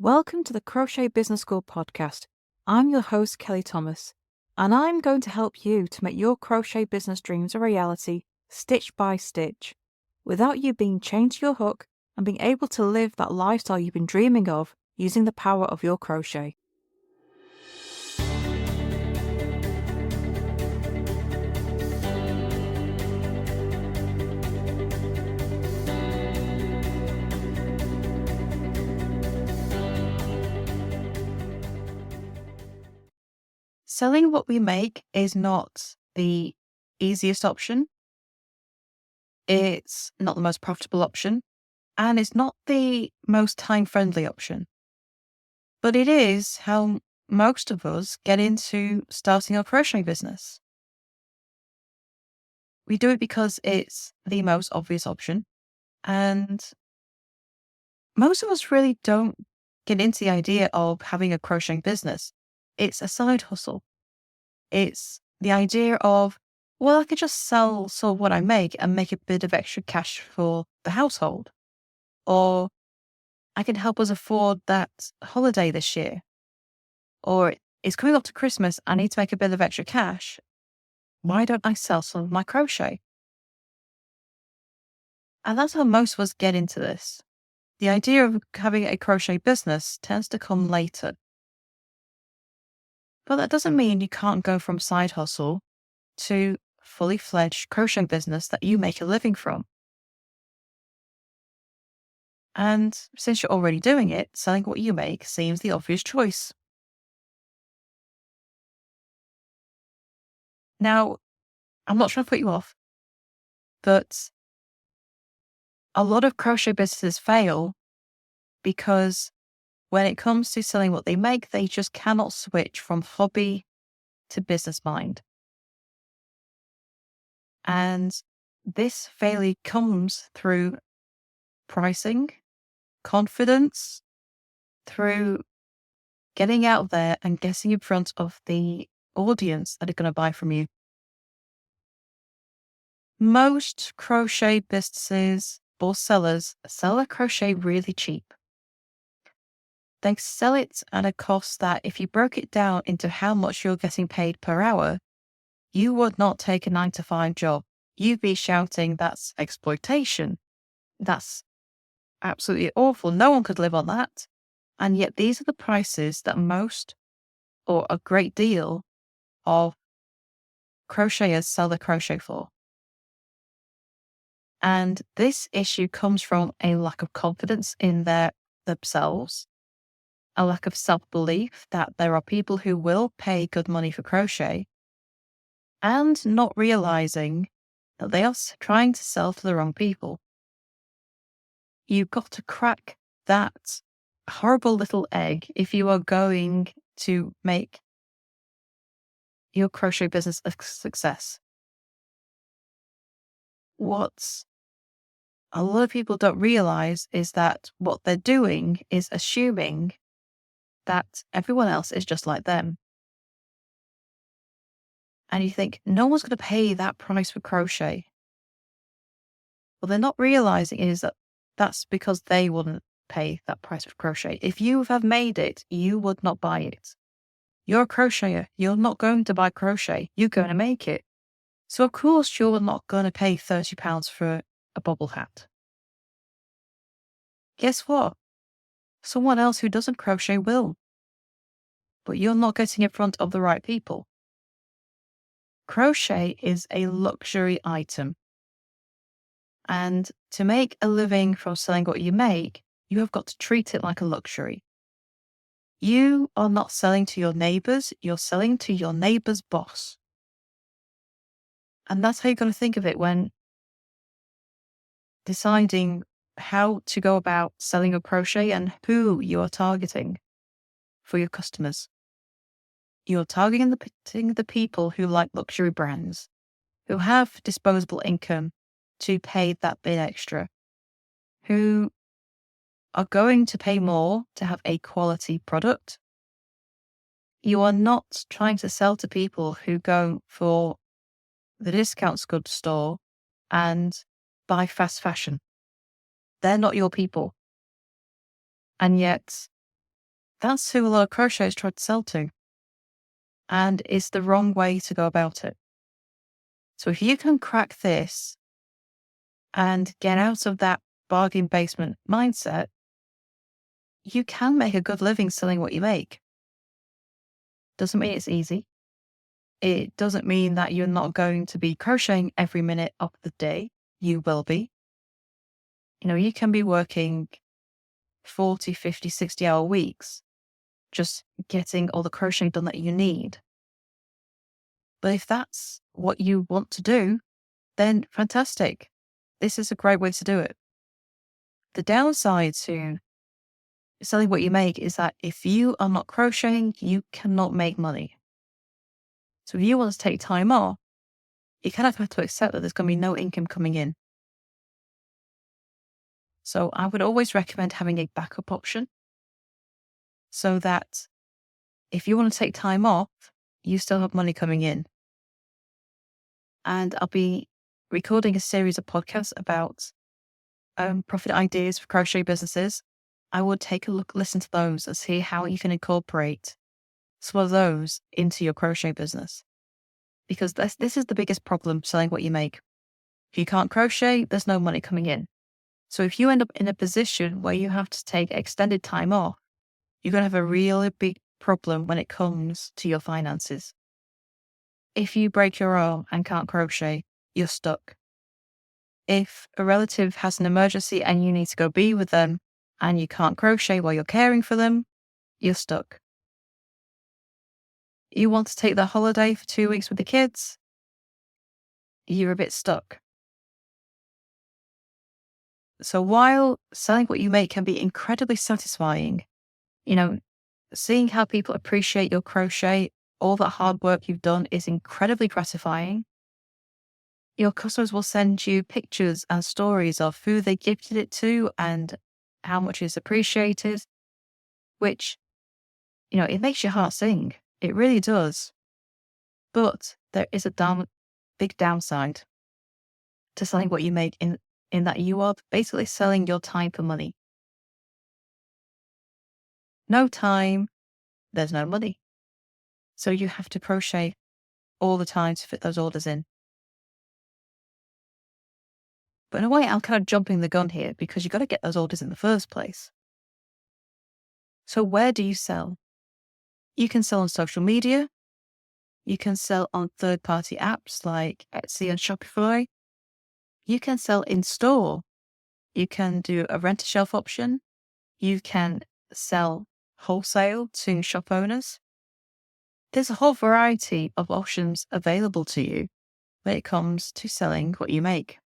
Welcome to the Crochet Business School podcast. I'm your host, Kelly Thomas, and I'm going to help you to make your crochet business dreams a reality, stitch by stitch, without you being chained to your hook and being able to live that lifestyle you've been dreaming of using the power of your crochet. Selling what we make is not the easiest option. It's not the most profitable option, and it's not the most time-friendly option. But it is how most of us get into starting our crochet business. We do it because it's the most obvious option, and most of us really don't get into the idea of having a crochet business. It's a side hustle. It's the idea of, well, I could just sell what I make and make a bit of extra cash for the household. Or I can help us afford that holiday this year. Or it's coming up to Christmas, I need to make a bit of extra cash. Why don't I sell some of my crochet? And that's how most of us get into this. The idea of having a crochet business tends to come later. But that doesn't mean you can't go from side hustle to fully fledged crochet business that you make a living from. And since you're already doing it, selling what you make seems the obvious choice. Now, I'm not trying to put you off, but a lot of crochet businesses fail because when it comes to selling what they make, they just cannot switch from hobby to business mind. And this failure comes through pricing, confidence, through getting out there and getting in front of the audience that are going to buy from you. Most crochet businesses or sellers sell their crochet really cheap. They sell it at a cost that if you broke it down into how much you're getting paid per hour, you would not take a 9-to-5 job. You'd be shouting, that's exploitation. That's absolutely awful. No one could live on that. And yet these are the prices that most, or a great deal, of crocheters sell their crochet for. And this issue comes from a lack of confidence in themselves, a lack of self-belief that there are people who will pay good money for crochet, and not realizing that they are trying to sell to the wrong people. You've got to crack that horrible little egg if you are going to make your crochet business a success. What a lot of people don't realize is that what they're doing is assuming that everyone else is just like them. And you think, no one's going to pay that price for crochet. Well, they're not realizing is that that's because they wouldn't pay that price for crochet. If you have made it, you would not buy it. You're a crocheter. You're not going to buy crochet. You're going to make it. So, of course, you're not going to pay £30 for a bobble hat. Guess what? Someone else who doesn't crochet will. But you're not getting in front of the right people. Crochet is a luxury item. And to make a living from selling what you make, you have got to treat it like a luxury. You are not selling to your neighbors, you're selling to your neighbor's boss. And that's how you're going to think of it when deciding how to go about selling your crochet and who you are targeting for your customers. You're targeting the people who like luxury brands, who have disposable income to pay that bit extra, who are going to pay more to have a quality product. You are not trying to sell to people who go for the discount goods store and buy fast fashion. They're not your people. And yet, That's who a lot of crocheters try to sell to. And it's the wrong way to go about it. So if you can crack this and get out of that bargain basement mindset, you can make a good living selling what you make. Doesn't mean it's easy. It doesn't mean that you're not going to be crocheting every minute of the day. You will be. You can be working 40, 50, 60-hour weeks, just getting all the crocheting done that you need. But if that's what you want to do, then fantastic. This is a great way to do it. The downside to selling what you make is that if you are not crocheting, you cannot make money. So if you want to take time off, you kind of have to accept that there's going to be no income coming in. So I would always recommend having a backup option so that if you want to take time off, you still have money coming in. And I'll be recording a series of podcasts about profit ideas for crochet businesses. I would take a look, listen to those and see how you can incorporate some of those into your crochet business. Because this is the biggest problem selling what you make. If you can't crochet, there's no money coming in. So if you end up in a position where you have to take extended time off, you're going to have a really big problem when it comes to your finances. If you break your arm and can't crochet, you're stuck. If a relative has an emergency and you need to go be with them and you can't crochet while you're caring for them, you're stuck. You want to take the holiday for 2 weeks with the kids, you're a bit stuck. So while selling what you make can be incredibly satisfying, seeing how people appreciate your crochet, all that hard work you've done is incredibly gratifying. Your customers will send you pictures and stories of who they gifted it to and how much is appreciated, which, it makes your heart sing. It really does. But there is a big downside to selling what you make in that you are basically selling your time for money. No time, there's no money. So you have to crochet all the time to fit those orders in. But in a way, I'm kind of jumping the gun here because you've got to get those orders in the first place. So where do you sell? You can sell on social media. You can sell on third-party apps like Etsy and Shopify. You can sell in store. You can do a rent-a-shelf option. You can sell wholesale to shop owners. There's a whole variety of options available to you when it comes to selling what you make.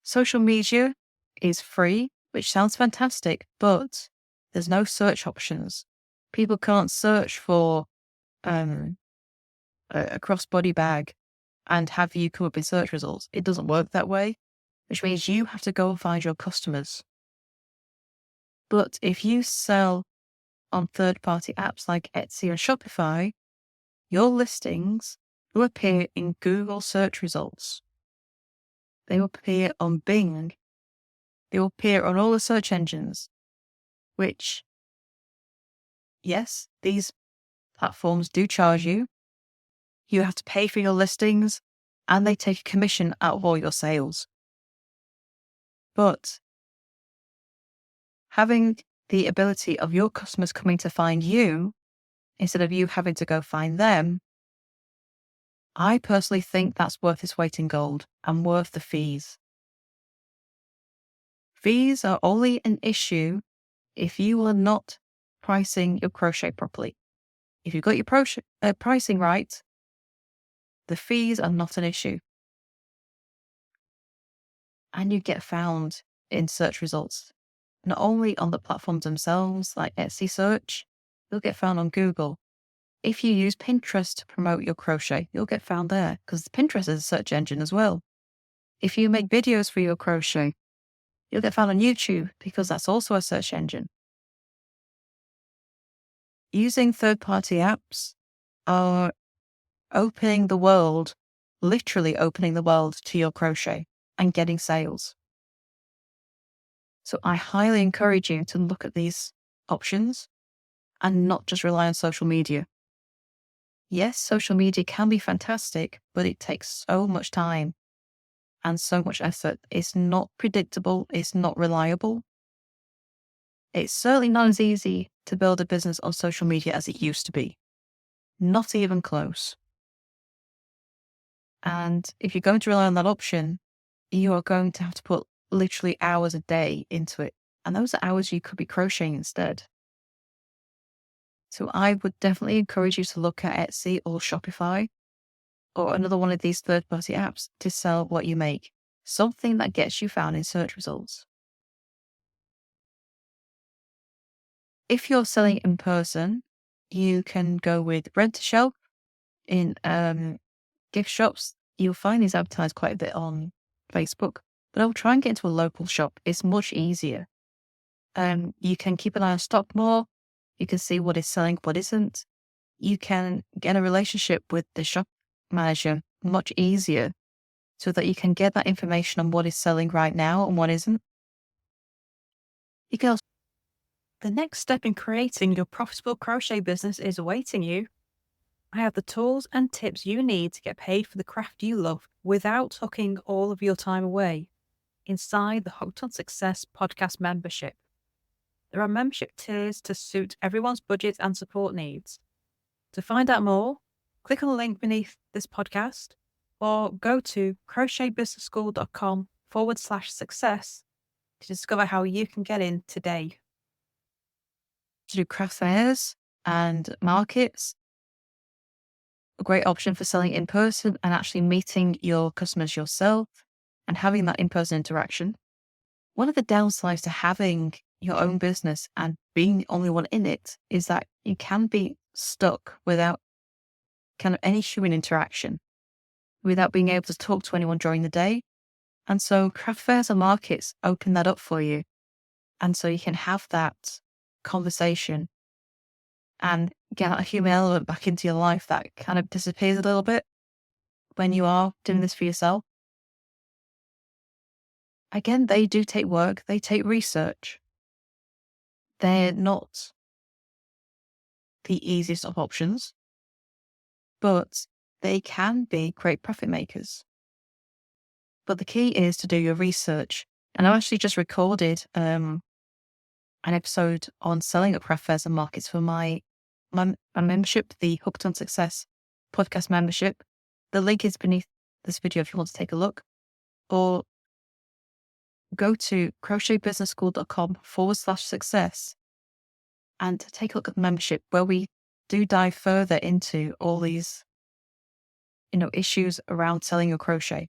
Social media is free, which sounds fantastic, but there's no search options. People can't search for a crossbody bag and have you come up with search results. It doesn't work that way, which means you have to go and find your customers. But if you sell on third-party apps like Etsy and Shopify, your listings will appear in Google search results. They will appear on Bing. They will appear on all the search engines, which, yes, these platforms do charge you. You have to pay for your listings and they take a commission out of all your sales. But having the ability of your customers coming to find you instead of you having to go find them, I personally think that's worth its weight in gold and worth the fees. Fees are only an issue if you are not pricing your crochet properly. If you've got your pricing right, the fees are not an issue. And you get found in search results, not only on the platforms themselves like Etsy search, you'll get found on Google. If you use Pinterest to promote your crochet, you'll get found there because Pinterest is a search engine as well. If you make videos for your crochet, you'll get found on YouTube because that's also a search engine. Using third-party apps are opening the world, literally opening the world to your crochet and getting sales. So I highly encourage you to look at these options and not just rely on social media. Yes, social media can be fantastic, but it takes so much time and so much effort. It's not predictable. It's not reliable. It's certainly not as easy to build a business on social media as it used to be. Not even close. And if you're going to rely on that option, you are going to have to put literally hours a day into it. And those are hours you could be crocheting instead. So I would definitely encourage you to look at Etsy or Shopify or another one of these third-party apps to sell what you make. Something that gets you found in search results. If you're selling in person, you can go with rent-a-shelf in gift shops. You'll find these advertised quite a bit on Facebook, but I'll try and get into a local shop. It's much easier. You can keep an eye on stock more. You can see what is selling, what isn't. You can get a relationship with the shop manager much easier so that you can get that information on what is selling right now and what isn't. You can also The next step in creating your profitable crochet business is awaiting you. I have the tools and tips you need to get paid for the craft you love without tucking all of your time away inside the Hooked on Success podcast membership. There are membership tiers to suit everyone's budget and support needs. To find out more, click on the link beneath this podcast or go to crochetbusinessschool.com/success to discover how you can get in today. to do craft fairs and markets. A great option for selling in person and actually meeting your customers yourself and having that in-person interaction. One of the downsides to having your own business and being the only one in it is that you can be stuck without kind of any human interaction, without being able to talk to anyone during the day. And so craft fairs and markets open that up for you. And so you can have that conversation and get a human element back into your life that kind of disappears a little bit when you are doing this for yourself. Again, they do take work, they take research. They're not the easiest of options, but they can be great profit makers. But the key is to do your research. And I actually just recorded an episode on selling at craft fairs and markets for my membership, the Hooked on Success podcast membership. The link is beneath this video if you want to take a look, or go to crochetbusinessschool.com/success and take a look at the membership where we do dive further into all these, issues around selling your crochet.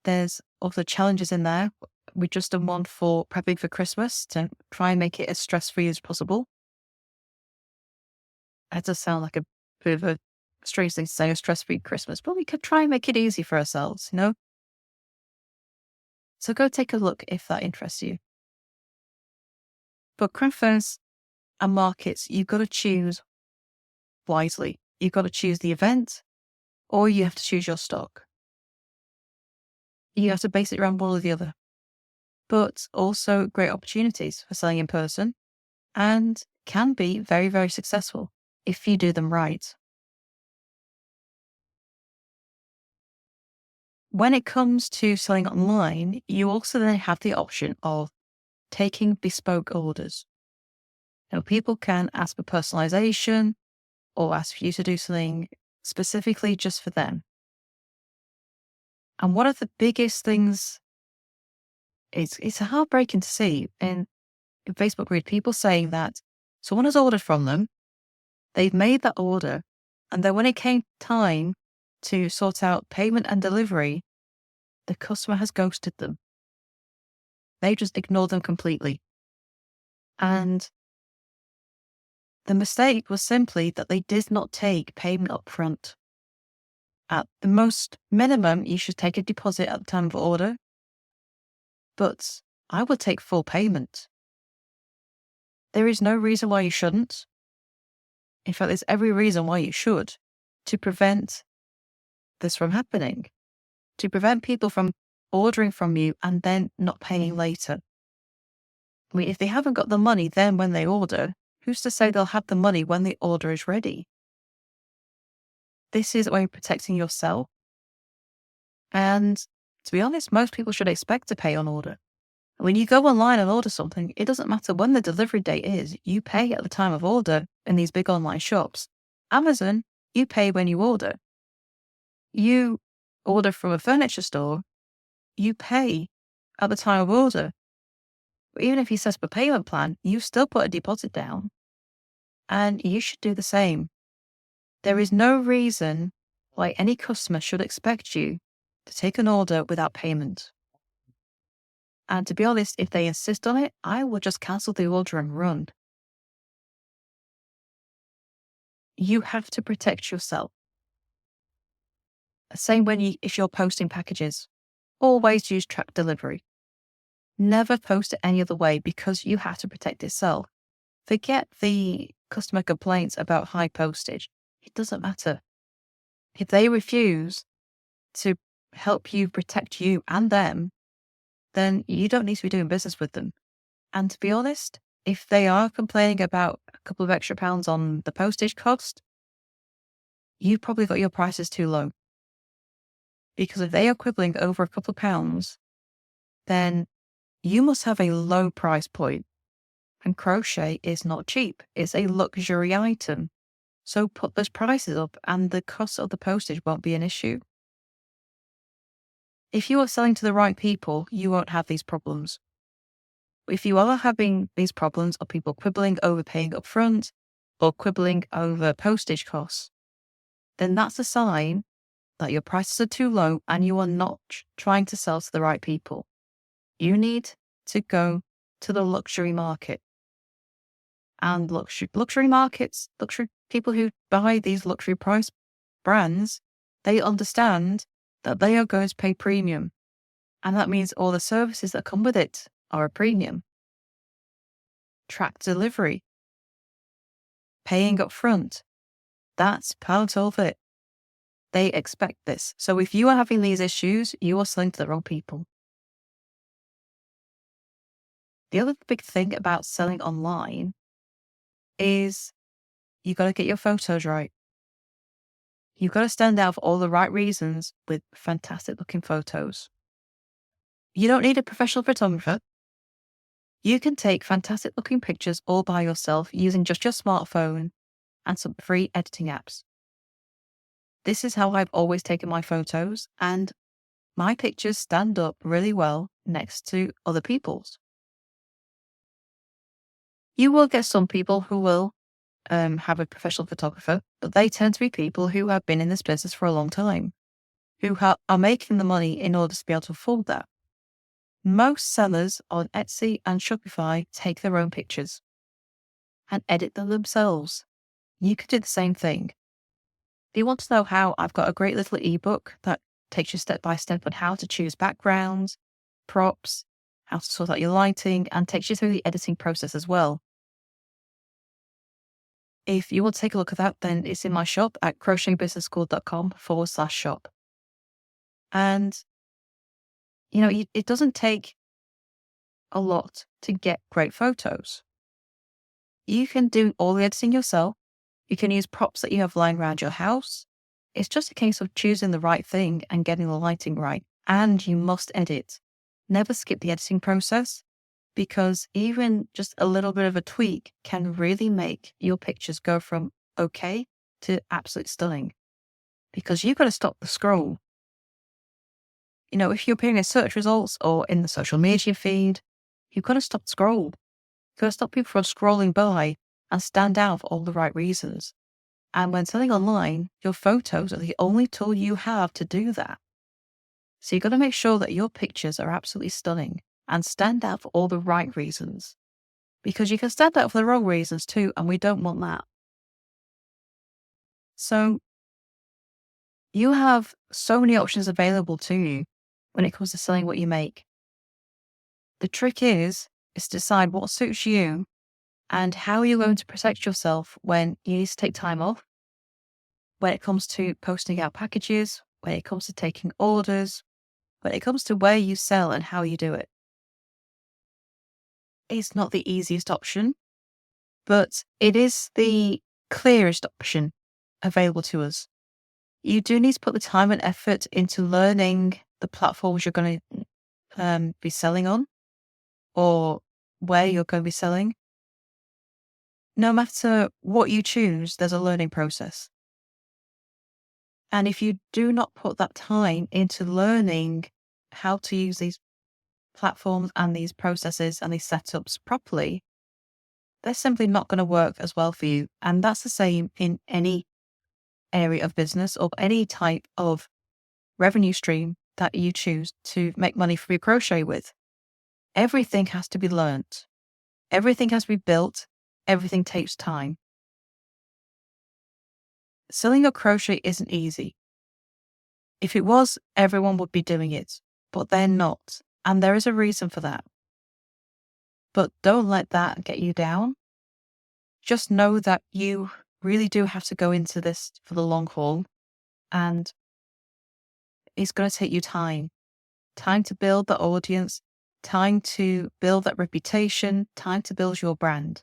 There's also challenges in there. We just done one for prepping for Christmas to try and make it as stress-free as possible. That does sound like a bit of a strange thing to say, a stress-free Christmas, but we could try and make it easy for ourselves, So go take a look if that interests you. But craft fairs and markets, you've got to choose wisely. You've got to choose the event, or you have to choose your stock. You have to base it around one or the other. But also great opportunities for selling in person and can be very, very successful if you do them right. When it comes to selling online, you also then have the option of taking bespoke orders. People can ask for personalization or ask for you to do something specifically just for them. And one of the biggest things it's heartbreaking to see in Facebook group, people saying that someone has ordered from them, they've made that order, and then when it came time to sort out payment and delivery, the customer has ghosted them. They just ignored them completely. And the mistake was simply that they did not take payment up front. At the most minimum, you should take a deposit at the time of order, but I would take full payment. There is no reason why you shouldn't. In fact, there's every reason why you should, to prevent this from happening, to prevent people from ordering from you and then not paying later. If they haven't got the money then when they order, Who's to say they'll have the money when the order is ready? This is a way of protecting yourself. And to be honest, most people should expect to pay on order. When you go online and order something, it doesn't matter when the delivery date is. You pay at the time of order in these big online shops. Amazon, you pay when you order. You order from a furniture store, you pay at the time of order. But even if you set up a payment plan, you still put a deposit down. And you should do the same. There is no reason why any customer should expect you to take an order without payment. And to be honest, if they insist on it, I will just cancel the order and run. You have to protect yourself. Same if you're posting packages. Always use tracked delivery. Never post it any other way because you have to protect yourself. Forget the customer complaints about high postage. It doesn't matter. If they refuse to help you protect you and them, then you don't need to be doing business with them. And to be honest, if they are complaining about a couple of extra pounds on the postage cost, you probably got your prices too low. Because if they are quibbling over a couple of pounds, then you must have a low price point. And crochet is not cheap. It's a luxury item. So put those prices up and the cost of the postage won't be an issue. If you are selling to the right people, you won't have these problems. If you are having these problems of people quibbling over paying up front or quibbling over postage costs, then that's a sign that your prices are too low and you are not trying to sell to the right people. You need to go to the luxury market. And luxury markets, luxury people who buy these luxury price brands, they understand that they are going to pay premium. And that means all the services that come with it are a premium. Tracked delivery, paying up front, that's part of it. They expect this. So if you are having these issues, you are selling to the wrong people. The other big thing about selling online is you've got to get your photos right. You've got to stand out for all the right reasons with fantastic looking photos. You don't need a professional photographer. You can take fantastic looking pictures all by yourself using just your smartphone and some free editing apps. This is how I've always taken my photos, and my pictures stand up really well next to other people's. You will get some people who will have a professional photographer, but they tend to be people who have been in this business for a long time, who are making the money in order to be able to afford that. Most sellers on Etsy and Shopify take their own pictures and edit them themselves. You could do the same thing. If you want to know how, I've got a great little ebook that takes you step by step on how to choose backgrounds, props, how to sort out your lighting, and takes you through the editing process as well. If you want to take a look at that, then it's in my shop at crochetbusinessschool.com/shop. And, it doesn't take a lot to get great photos. You can do all the editing yourself. You can use props that you have lying around your house. It's just a case of choosing the right thing and getting the lighting right. And you must edit. Never skip the editing process, because even just a little bit of a tweak can really make your pictures go from okay to absolutely stunning. Because you've got to stop the scroll. If you're appearing in search results or in the social media feed, you've got to stop the scroll. You've got to stop people from scrolling by and stand out for all the right reasons. And when selling online, your photos are the only tool you have to do that. So you've got to make sure that your pictures are absolutely stunning and stand out for all the right reasons. Because you can stand out for the wrong reasons too, and we don't want that. So you have so many options available to you when it comes to selling what you make. The trick is to decide what suits you and how you're going to protect yourself when you need to take time off, when it comes to posting out packages, when it comes to taking orders, when it comes to where you sell and how you do it. It's not the easiest option, but it is the clearest option available to us. You do need to put the time and effort into learning the platforms you're going to be selling on, or where you're going to be selling. No matter what you choose, there's a learning process. And if you do not put that time into learning how to use these platforms and these processes and these setups properly, they're simply not going to work as well for you. And that's the same in any area of business or any type of revenue stream that you choose to make money from your crochet with. Everything has to be learnt. Everything has to be built. Everything takes time. Selling your crochet isn't easy. If it was, everyone would be doing it, but they're not. And there is a reason for that. But don't let that get you down. Just know that you really do have to go into this for the long haul, and it's going to take you time. Time to build the audience, time to build that reputation, time to build your brand.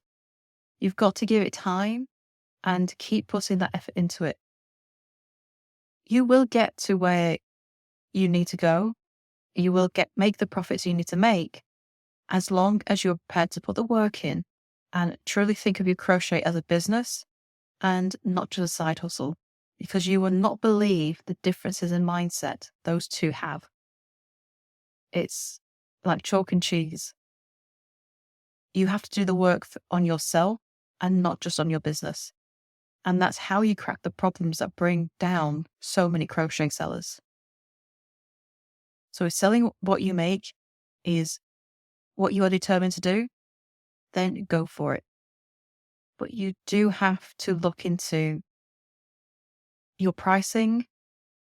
You've got to give it time and keep putting that effort into it. You will get to where you need to go. You will make the profits you need to make, as long as you're prepared to put the work in and truly think of your crochet as a business and not just a side hustle, because you will not believe the differences in mindset those two have. It's like chalk and cheese. You have to do the work on yourself and not just on your business. And that's how you crack the problems that bring down so many crochet sellers. So if selling what you make is what you are determined to do, then go for it. But you do have to look into your pricing,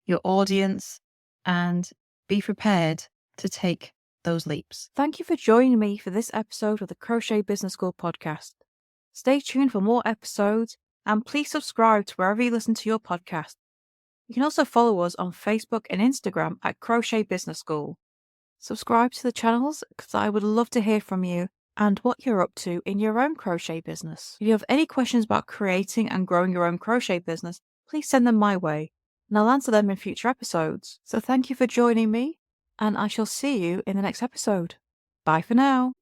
your audience, and be prepared to take those leaps. Thank you for joining me for this episode of the Crochet Business School podcast. Stay tuned for more episodes, and please subscribe to wherever you listen to your podcast. You can also follow us on Facebook and Instagram at Crochet Business School. Subscribe to the channels because I would love to hear from you and what you're up to in your own crochet business. If you have any questions about creating and growing your own crochet business, please send them my way, and I'll answer them in future episodes. So thank you for joining me, and I shall see you in the next episode. Bye for now.